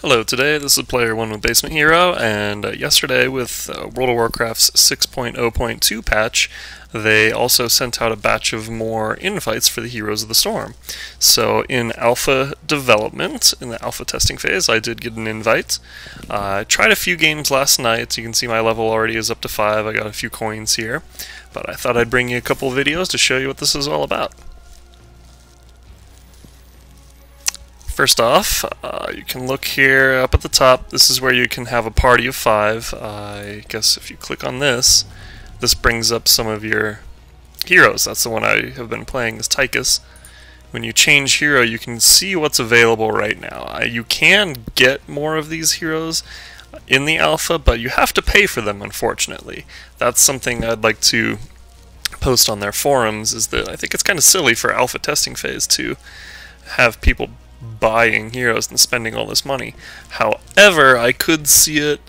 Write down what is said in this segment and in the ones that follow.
Hello, today this is Player 1 with Basement Hero, and yesterday with World of Warcraft's 6.0.2 patch, they also sent out a batch of more invites for the Heroes of the Storm. So in alpha development, in the alpha testing phase, I did get an invite. I tried a few games last night. You can see my level already is up to 5. I got a few coins here, but I thought I'd bring you a couple of videos to show you what this is all about. First off, you can look here up at the top. This is where you can have a party of 5. I guess if you click on this, this brings up some of your heroes. That's the one I have been playing, is Tychus. When you change hero, you can see what's available right now. You can get more of these heroes in the alpha, but you have to pay for them, unfortunately. That's something I'd like to post on their forums, is that I think it's kind of silly for alpha testing phase to have people buying heroes and spending all this money. However, I could see it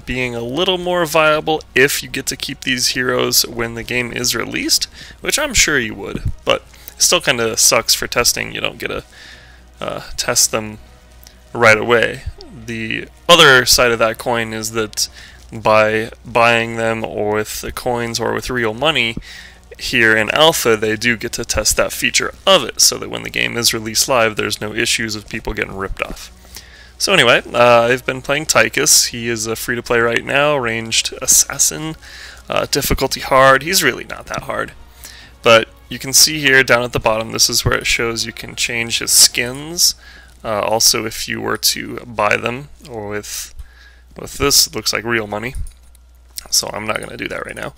being a little more viable if you get to keep these heroes when the game is released, which I'm sure you would, but it still kind of sucks for testing. You don't get to test them right away. The other side of that coin is that by buying them or with the coins or with real money, here in alpha they do get to test that feature of it, so that when the game is released live there's no issues of people getting ripped off. So anyway, I've been playing Tychus. He is a free-to-play right now, ranged assassin, difficulty hard. He's really not that hard, but you can see here down at the bottom, this is where it shows you can change his skins. Also, if you were to buy them, or with this, it looks like real money, so I'm not going to do that right now.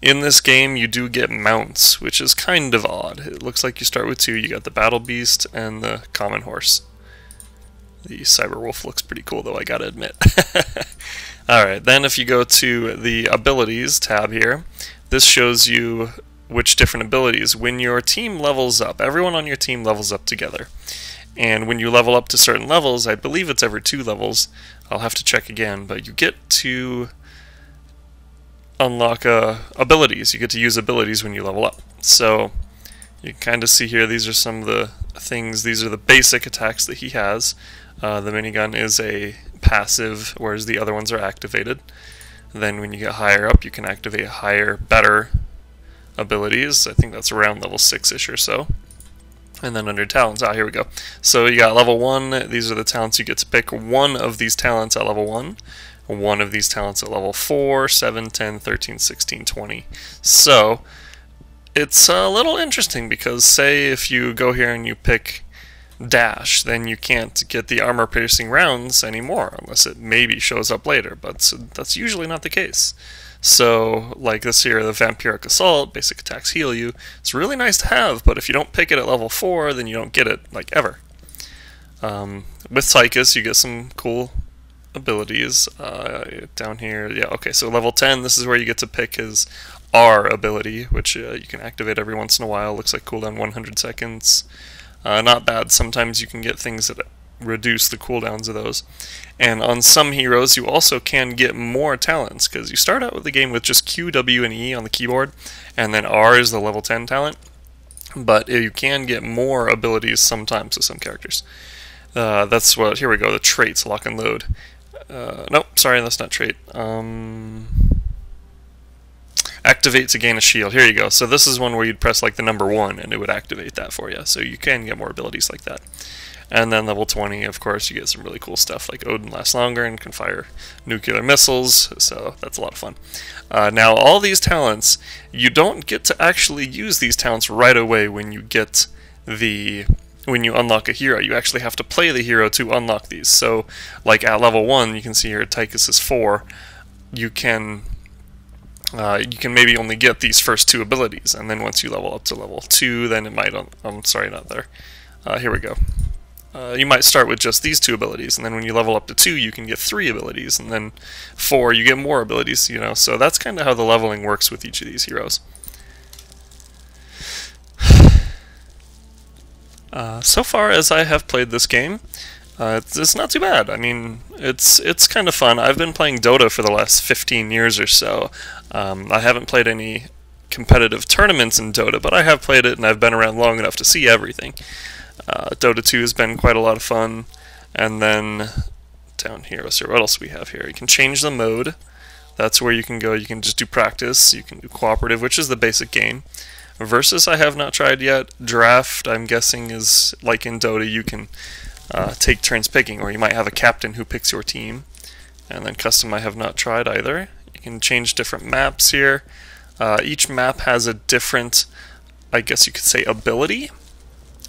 In this game, you do get mounts, which is kind of odd. It looks like you start with 2. You got the Battle Beast and the Common Horse. The Cyber Wolf looks pretty cool, though, I gotta admit. Alright, then if you go to the Abilities tab here, this shows you which different abilities. When your team levels up, everyone on your team levels up together. And when you level up to certain levels, I believe it's every 2 levels, I'll have to check again, but you get to unlock abilities. You get to use abilities when you level up. So you can kind of see here, these are some of the things. These are the basic attacks that he has. The minigun is a passive, whereas the other ones are activated. Then when you get higher up, you can activate higher, better abilities. I think that's around level 6-ish or so. And then under talents, here we go. So you got level 1, these are the talents you get to pick. One of these talents at level 1. One of these talents at level 4, 7, 10, 13, 16, 20. So it's a little interesting because, say if you go here and you pick Dash, then you can't get the armor piercing rounds anymore unless it maybe shows up later, but that's usually not the case. So like this here, the Vampiric Assault, basic attacks heal you. It's really nice to have, but if you don't pick it at level 4, then you don't get it like ever. With Tychus, you get some cool abilities down here. Yeah, okay, so level 10, this is where you get to pick his R ability, which you can activate every once in a while. Looks like cooldown 100 seconds. Not bad. Sometimes you can get things that reduce the cooldowns of those. And on some heroes you also can get more talents, because you start out with the game with just Q, W, and E on the keyboard, and then R is the level 10 talent. But you can get more abilities sometimes with some characters. That's what, here we go, the traits, lock and load. Nope, sorry, that's not trait. Activate to gain a shield. Here you go. So this is one where you'd press like the number 1 and it would activate that for you. So you can get more abilities like that. And then level 20, of course, you get some really cool stuff like Odin lasts longer and can fire nuclear missiles. So that's a lot of fun. Now all these talents, you don't get to actually use these talents right away when you get when you unlock a hero. You actually have to play the hero to unlock these. So, like at level 1, you can see here Tychus is 4. You can maybe only get these first 2 abilities, and then once you level up to level 2, then it might. I'm sorry, not there. Here we go. You might start with just these 2 abilities, and then when you level up to 2, you can get 3 abilities, and then 4, you get more abilities. You know, so that's kind of how the leveling works with each of these heroes. So far as I have played this game, it's not too bad. I mean, it's kind of fun. I've been playing Dota for the last 15 years or so. I haven't played any competitive tournaments in Dota, but I have played it and I've been around long enough to see everything. Dota 2 has been quite a lot of fun, and then down here, let's see, what else we have here? You can change the mode. That's where you can go. You can just do practice. You can do cooperative, which is the basic game. Versus I have not tried yet. Draft, I'm guessing, is like in Dota. You can take turns picking, or you might have a captain who picks your team. And then custom I have not tried either. You can change different maps here. Each map has a different, I guess you could say, ability.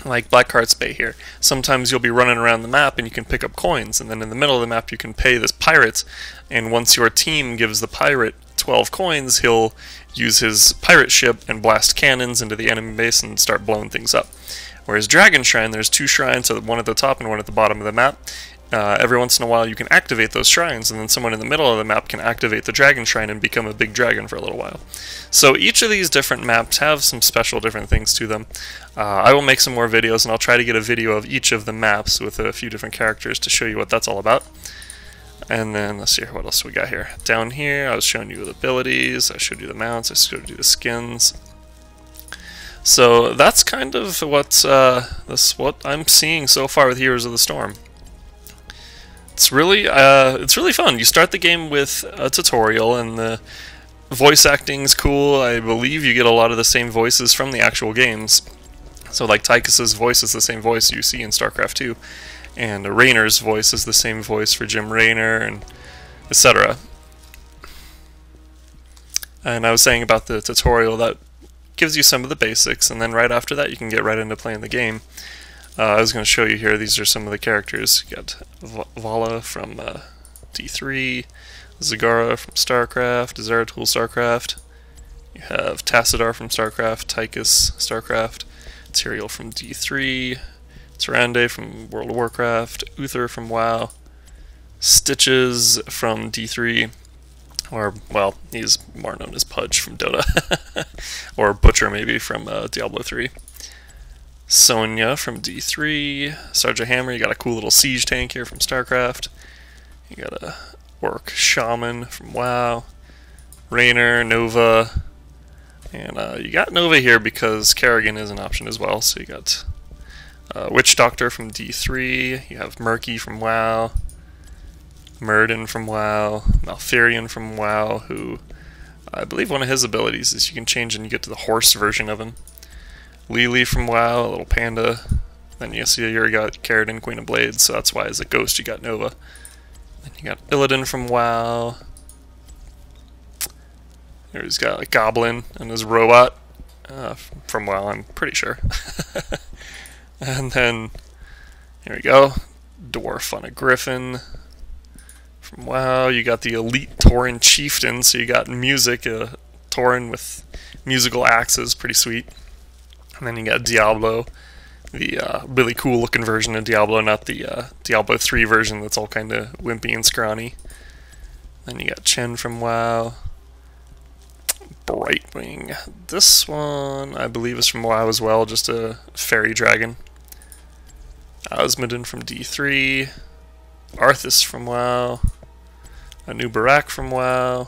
Like Blackheart's Bay here. Sometimes you'll be running around the map and you can pick up coins, and then in the middle of the map you can pay this pirate, and once your team gives the pirate 12 coins, he'll use his pirate ship and blast cannons into the enemy base and start blowing things up. Whereas Dragon Shrine, there's two shrines, one at the top and one at the bottom of the map. Every once in a while you can activate those shrines, and then someone in the middle of the map can activate the Dragon Shrine and become a big dragon for a little while. So each of these different maps have some special different things to them. I will make some more videos, and I'll try to get a video of each of the maps with a few different characters to show you what that's all about. And then, let's see, what else we got here. Down here, I was showing you the abilities, I showed you the mounts, I showed you the skins. So that's kind of what I'm seeing so far with Heroes of the Storm. It's really fun. You start the game with a tutorial, and the voice acting's cool. I believe you get a lot of the same voices from the actual games. So like Tychus's voice is the same voice you see in StarCraft 2, and Raynor's voice is the same voice for Jim Raynor, and etc. And I was saying about the tutorial, that gives you some of the basics, and then right after that you can get right into playing the game. I was going to show you here, these are some of the characters. You got Vala from D3, Zagara from StarCraft, Zeratul StarCraft. You have Tassadar from StarCraft, Tychus StarCraft, Tyrael from D3, Tyrande from World of Warcraft, Uther from WoW, Stitches from D3, or, well, he's more known as Pudge from Dota, or Butcher maybe from Diablo 3. Sonya from D3, Sergeant Hammer, you got a cool little siege tank here from StarCraft. You got a Orc Shaman from WoW, Raynor, Nova, and you got Nova here because Kerrigan is an option as well. So you got Witch Doctor from D3, you have Murky from WoW, Murden from WoW, Malfurion from WoW, who I believe one of his abilities is you can change and you get to the horse version of him. Lily from WoW, a little panda. Then you see here you got Kerrigan, Queen of Blades, so that's why as a ghost you got Nova. Then you got Illidan from WoW. Here he's got a Goblin and his robot from WoW, I'm pretty sure. And then, here we go, Dwarf on a Griffin from WoW. You got the Elite Tauren Chieftain, so you got music, Tauren with musical axes, pretty sweet. And then you got Diablo, the really cool looking version of Diablo, not the Diablo 3 version that's all kind of wimpy and scrawny. Then you got Chen from WoW. Brightwing. This one, I believe, is from WoW as well, just a fairy dragon. Azmodan from D3. Arthas from WoW. Anubarak from WoW.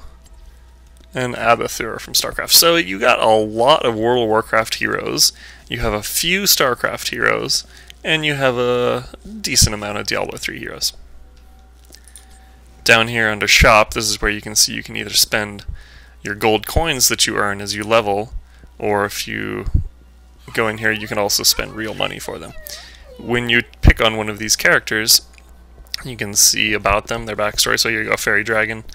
And Abathur from StarCraft. So you got a lot of World of Warcraft heroes, you have a few StarCraft heroes, and you have a decent amount of Diablo 3 heroes. Down here under Shop, this is where you can see you can either spend your gold coins that you earn as you level, or if you go in here you can also spend real money for them. When you pick on one of these characters, you can see about them, their backstory. So here you go, Fairy Dragon.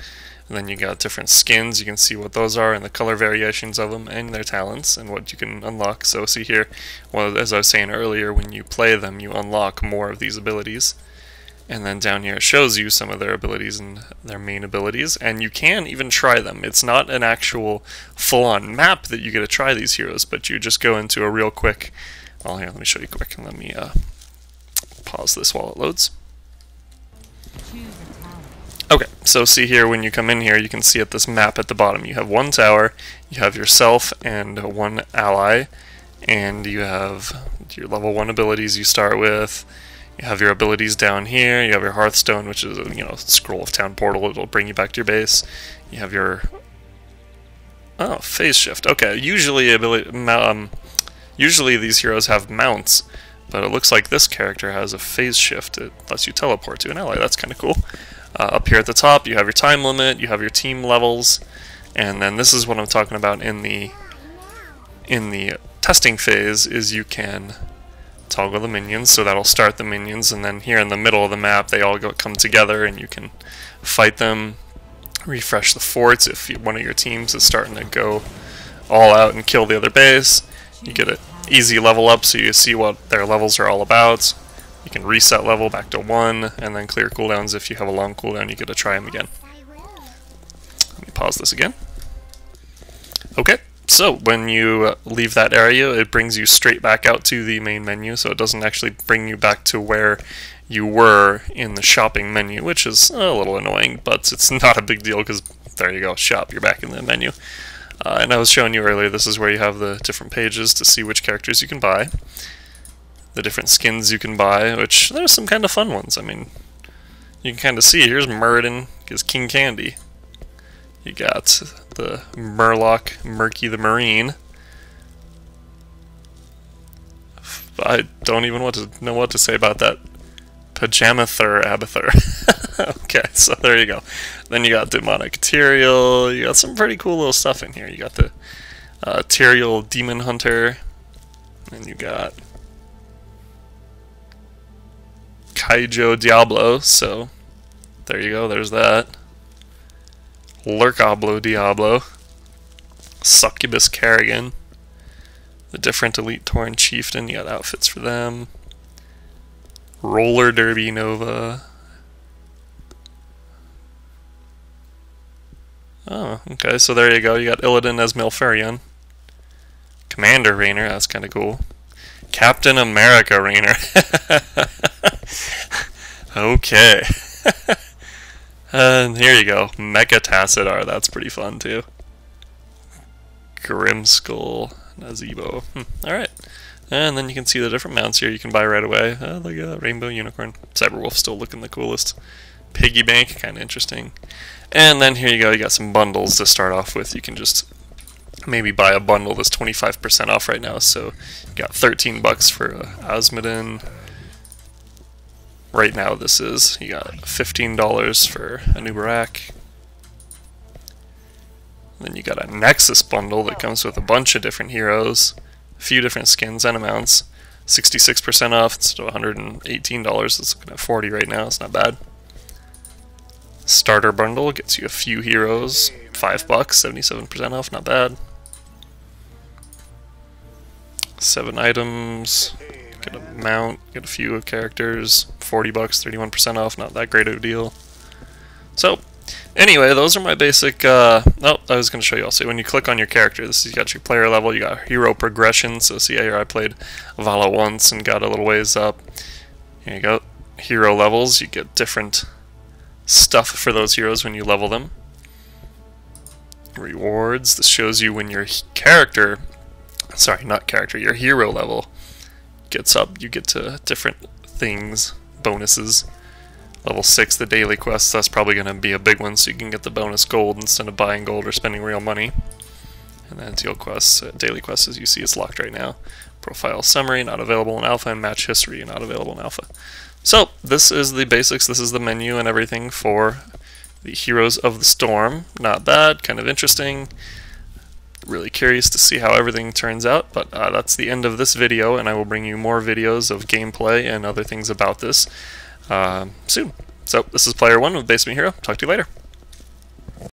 And then you got different skins, you can see what those are and the color variations of them and their talents and what you can unlock. So see here, well, as I was saying earlier, when you play them you unlock more of these abilities. And then down here it shows you some of their abilities and their main abilities, and you can even try them. It's not an actual full-on map that you get to try these heroes, but you just go into a real quick, well here, let me show you quick, and let me pause this while it loads. Okay, so see here, when you come in here, you can see at this map at the bottom, you have one tower, you have yourself and one ally, and you have your level 1 abilities you start with, you have your abilities down here, you have your Hearthstone, which is a, scroll of town portal, it'll bring you back to your base, you have your, oh, phase shift, okay, usually these heroes have mounts, But it looks like this character has a phase shift. It lets you teleport to an ally. That's kind of cool. Up here at the top, you have your time limit, you have your team levels, and then this is what I'm talking about in the testing phase, is you can toggle the minions, so that'll start the minions, and then here in the middle of the map they all come together and you can fight them, refresh the forts if one of your teams is starting to go all out and kill the other base. You get an easy level up so you see what their levels are all about. You can reset level back to 1 and then clear cooldowns. If you have a long cooldown, you get to try them again. Let me pause this again. Okay, so when you leave that area, it brings you straight back out to the main menu, so it doesn't actually bring you back to where you were in the shopping menu, which is a little annoying, but it's not a big deal because there you go, shop, you're back in the menu. And I was showing you earlier, this is where you have the different pages to see which characters you can buy, the different skins you can buy, which there's some kind of fun ones. I mean, you can kind of see, here's Muradin, here's King Candy. You got the Murloc, Murky the Marine. I don't even know what to say about that. Pajamather Abather. Okay, so there you go. Then you got Demonic Tyrael. You got some pretty cool little stuff in here. You got the Tyrael Demon Hunter. And you got Kaijo Diablo. So there you go, there's that. Lurkablo Diablo. Succubus Kerrigan. The different Elite Tauren Chieftain. You got outfits for them. Roller Derby Nova. Oh, okay, so there you go. You got Illidan as Malfurion. Commander Raynor, that's kind of cool. Captain America Raynor. Okay. And here you go. Mecha Tassadar, that's pretty fun too. Grimskull Nazebo. Alright. And then you can see the different mounts here you can buy right away. Look at that, Rainbow Unicorn. Cyberwolf still looking the coolest. Piggy Bank, kind of interesting. And then here you go, you got some bundles to start off with. You can just maybe buy a bundle that's 25% off right now. So you got 13 bucks for Azmodan. Right now this is. You got $15 for a new Barak. Then you got a Nexus Bundle that comes with a bunch of different heroes, a few different skins and amounts. 66% off instead of $118. It's looking at $40 right now. It's not bad. Starter Bundle gets you a few heroes, $5, 77% off, not bad. 7 items, get a mount, get a few characters, $40, 31% off, not that great of a deal. So, anyway, those are my basic, oh, I was going to show you also, when you click on your character, this is, you got your player level, you got hero progression, so see here I played Vala once and got a little ways up. Here you go, hero levels, you get different stuff for those heroes when you level them. Rewards, this shows you when your character, sorry, not character, your hero level gets up, you get to different things, bonuses. Level 6, the daily quests, that's probably going to be a big one, so you can get the bonus gold instead of buying gold or spending real money. And then daily quests, as you see, it's locked right now. Profile summary, not available in alpha, and match history, not available in alpha. So, this is the basics, this is the menu and everything for the Heroes of the Storm. Not bad, kind of interesting. Really curious to see how everything turns out, but that's the end of this video, and I will bring you more videos of gameplay and other things about this soon. So, this is Player 1 with Basement Hero. Talk to you later.